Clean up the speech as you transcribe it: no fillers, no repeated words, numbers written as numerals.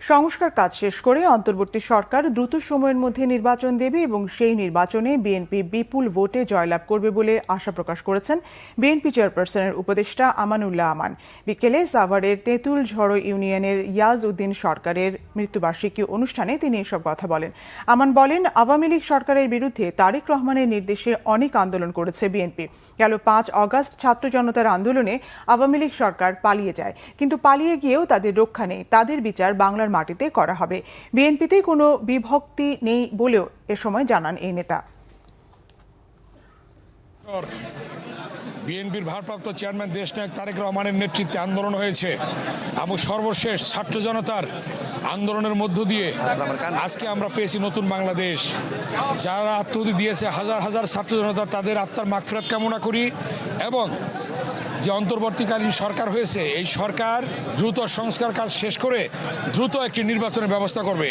সংস্কার কাজ শেষ করে অন্তর্বর্তী সরকার দ্রুত সময়ের মধ্যে নির্বাচন দেবে এবং সেই নির্বাচনে বিএনপি বিপুল ভোটে জয়লাভ করবে বলে আশা প্রকাশ করেছেন বিএনপি চেয়ারপারসনের উপদেষ্টা আমানুল্লাহ আমান। বিকেলে সাভারের তেঁতুল ঝড়ো ইউনিয়নের ইয়াজ উদ্দিন সরকারের মৃত্যুবার্ষিকী অনুষ্ঠানে তিনি এসব কথা বলেন। আমান বলেন, আওয়ামী লীগ সরকারের বিরুদ্ধে তারেক রহমানের নির্দেশে অনেক আন্দোলন করেছে বিএনপি। গেল ৫ অগাস্ট ছাত্র জনতার আন্দোলনে আওয়ামী লীগ সরকার পালিয়ে যায়, কিন্তু পালিয়ে গিয়েও তাদের রক্ষা নেই। তাদের বিচার বাংলার মাটিতে করা হবে। বিএনপিতে কোনো বিভক্তি নেই বলেও এ সময় জানান এই নেতা। বিএনপির ভারপ্রাপ্ত চেয়ারম্যান দেশনায়ক তারেক রহমানের নেতৃত্বে আন্দোলন হয়েছে এবং সর্বশেষ ছাত্র জনতার আন্দোলনের মধ্য দিয়ে আজকে আমরা পেয়েছি নতুন বাংলাদেশ। যারা আত্মহতি দিয়েছে হাজার হাজার ছাত্র জনতা, তাদের আত্মার মাগফিরাত কামনা করি এবং যে অন্তর্বর্তীকালীন সরকার হয়েছে এই সরকার দ্রুত সংস্কার কাজ শেষ করে দ্রুত একটি নির্বাচনের ব্যবস্থা করবে।